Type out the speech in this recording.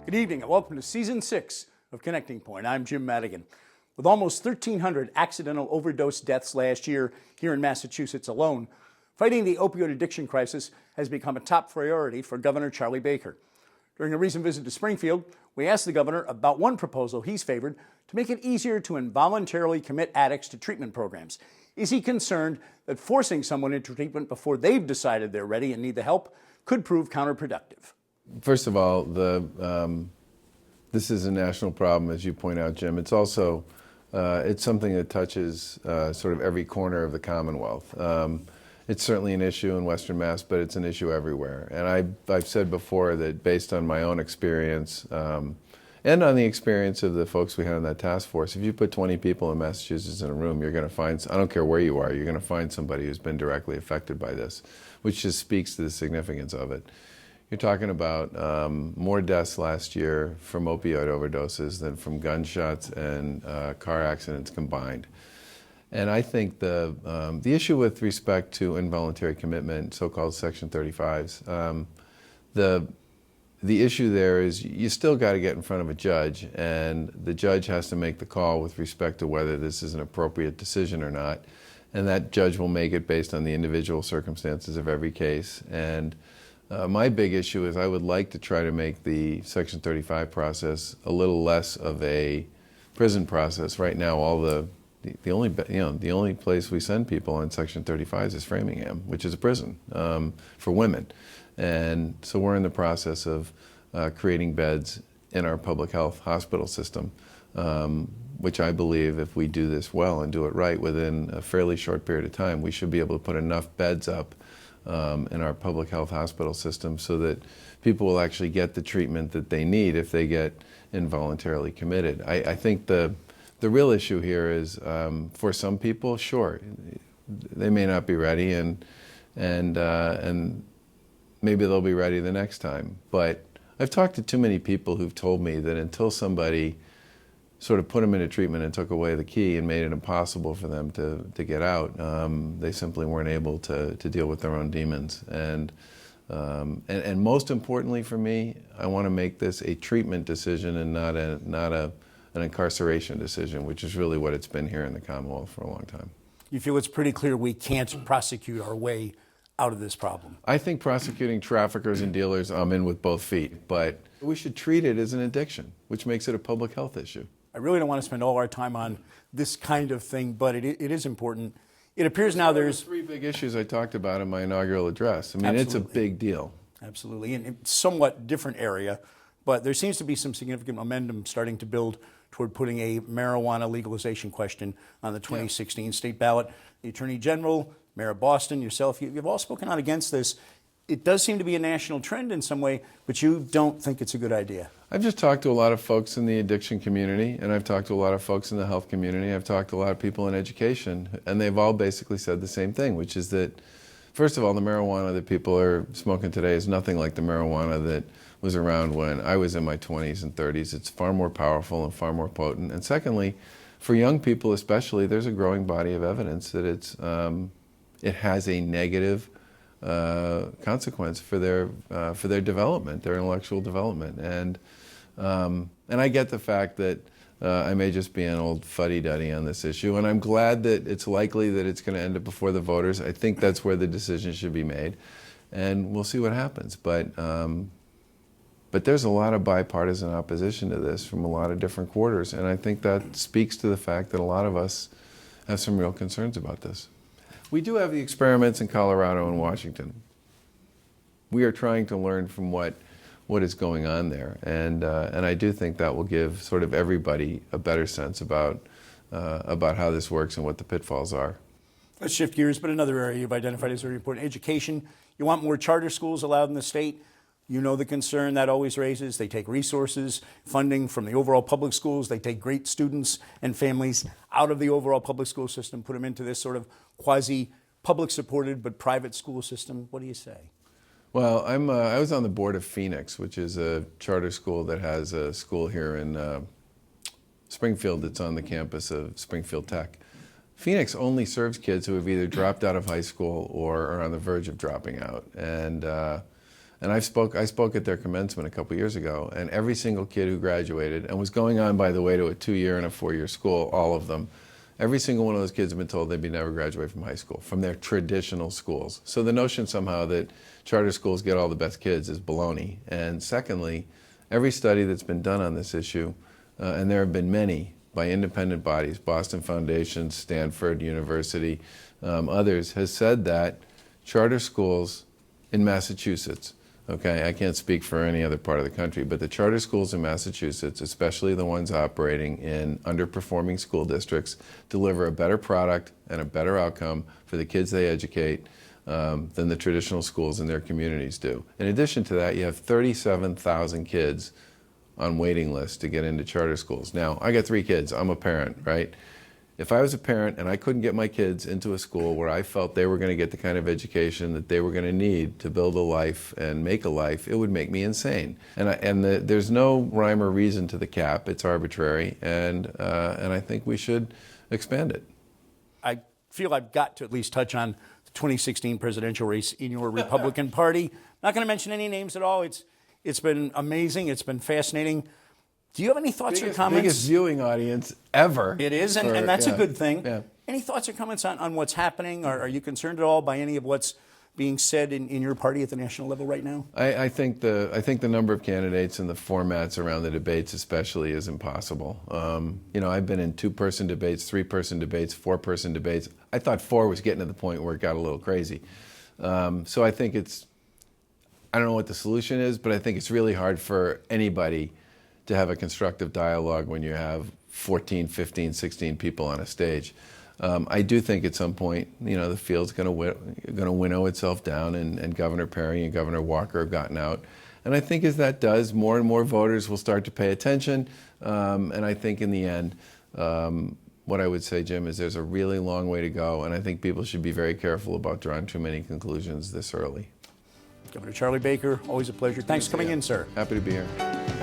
Good evening and welcome to Season 6 of Connecting Point. I'm Jim Madigan. With almost 1,300 accidental overdose deaths last year here in Massachusetts alone, fighting the opioid addiction crisis has become a top priority for Governor Charlie Baker. During a recent visit to Springfield, we asked the governor about one proposal he's favored to make it easier to involuntarily commit addicts to treatment programs. Is he concerned that forcing someone into treatment before they've decided they're ready and need the help could prove counterproductive? First of all, this is a national problem, as you point out, Jim. It's also it's something that touches sort of every corner of the Commonwealth. It's certainly an issue in Western Mass, but it's an issue everywhere. And I've said before that based on my own experience and on the experience of the folks we had on that task force, if you put 20 people in Massachusetts in a room, you're going to find, I don't care where you are, you're going to find somebody who's been directly affected by this, which just speaks to the significance of it. You're talking about more deaths last year from opioid overdoses than from gunshots and car accidents combined. And I think the issue with respect to involuntary commitment, so-called Section 35s, the issue there is you still got to get in front of a judge, and the judge has to make the call with respect to whether this is an appropriate decision or not. And that judge will make it based on the individual circumstances of every case. And my big issue is I would like to try to make the Section 35 process a little less of a prison process. Right now, all the only place we send people on Section 35s is Framingham, which is a prison for women. And so we're in the process of creating beds in our public health hospital system, which I believe if we do this well and do it right within a fairly short period of time, we should be able to put enough beds up in our public health hospital system so that people will actually get the treatment that they need if they get involuntarily committed. I think the real issue here is for some people, sure, they may not be ready and maybe they'll be ready the next time. But I've talked to too many people who've told me that until somebody sort of put them into treatment and took away the key and made it impossible for them to get out, they simply weren't able to deal with their own demons. And most importantly for me, I want to make this a treatment decision and not an incarceration decision, which is really what it's been here in the Commonwealth for a long time. You feel it's pretty clear we can't prosecute our way out of this problem? I think prosecuting traffickers and dealers, I'm in with both feet, but we should treat it as an addiction, which makes it a public health issue. I really don't want to spend all our time on this kind of thing, but it is important. It appears now there's three big issues I talked about in my inaugural address. I mean, Absolutely. It's a big deal. Absolutely, and it's a somewhat different area, but there seems to be some significant momentum starting to build toward putting a marijuana legalization question on the 2016 state ballot. The Attorney General, Mayor of Boston, yourself, you've all spoken out against this. It does seem to be a national trend in some way, but you don't think it's a good idea. I've just talked to a lot of folks in the addiction community, and I've talked to a lot of folks in the health community. I've talked to a lot of people in education, and they've all basically said the same thing, which is that, first of all, the marijuana that people are smoking today is nothing like the marijuana that was around when I was in my 20s and 30s. It's far more powerful and far more potent. And secondly, for young people especially, there's a growing body of evidence that it has a negative consequence for their development, their intellectual development. And I get the fact that I may just be an old fuddy-duddy on this issue, and I'm glad that it's likely that it's going to end up before the voters. I think that's where the decision should be made, and we'll see what happens. But there's a lot of bipartisan opposition to this from a lot of different quarters, and I think that speaks to the fact that a lot of us have some real concerns about this. We do have the experiments in Colorado and Washington. We are trying to learn from what is going on there, and I do think that will give sort of everybody a better sense about how this works and what the pitfalls are. Let's shift gears, but another area you've identified as very important, education. You want more charter schools allowed in the state. You know the concern that always raises. They take resources, funding from the overall public schools. They take great students and families out of the overall public school system, put them into this sort of quasi-public supported but private school system. What do you say? Well, I was on the board of Phoenix, which is a charter school that has a school here in Springfield that's on the campus of Springfield Tech. Phoenix only serves kids who have either dropped out of high school or are on the verge of dropping out. And And I spoke at their commencement a couple years ago, and every single kid who graduated, and was going on, by the way, to a 2-year and a 4-year school, all of them, every single one of those kids have been told they'd never graduate from high school, from their traditional schools. So the notion somehow that charter schools get all the best kids is baloney. And secondly, every study that's been done on this issue, and there have been many by independent bodies, Boston Foundation, Stanford University, others, has said that charter schools in Massachusetts, okay, I can't speak for any other part of the country, but the charter schools in Massachusetts, especially the ones operating in underperforming school districts, deliver a better product and a better outcome for the kids they educate than the traditional schools in their communities do. In addition to that, you have 37,000 kids on waiting lists to get into charter schools. Now, I got 3 kids. I'm a parent, right? If I was a parent and I couldn't get my kids into a school where I felt they were going to get the kind of education that they were going to need to build a life and make a life, it would make me insane. There's no rhyme or reason to the cap. It's arbitrary, and I think we should expand it. I feel I've got to at least touch on the 2016 presidential race in your Republican Party. Not going to mention any names at all. It's been amazing. It's been fascinating. Do you have any thoughts or comments? Biggest viewing audience ever. It is, and that's a good thing. Yeah. Any thoughts or comments on what's happening? Are you concerned at all by any of what's being said in your party at the national level right now? I think the number of candidates and the formats around the debates especially is impossible. I've been in 2-person debates, 3-person debates, 4-person debates. I thought 4 was getting to the point where it got a little crazy. So I think I don't know what the solution is, but I think it's really hard for anybody to have a constructive dialogue when you have 14, 15, 16 people on a stage. I do think at some point, the field's going to winnow itself down, and Governor Perry and Governor Walker have gotten out. And I think as that does, more and more voters will start to pay attention. And I think in the end, what I would say, Jim, is there's a really long way to go, and I think people should be very careful about drawing too many conclusions this early. Governor Charlie Baker, always a pleasure. Thanks for coming in, sir. Happy to be here.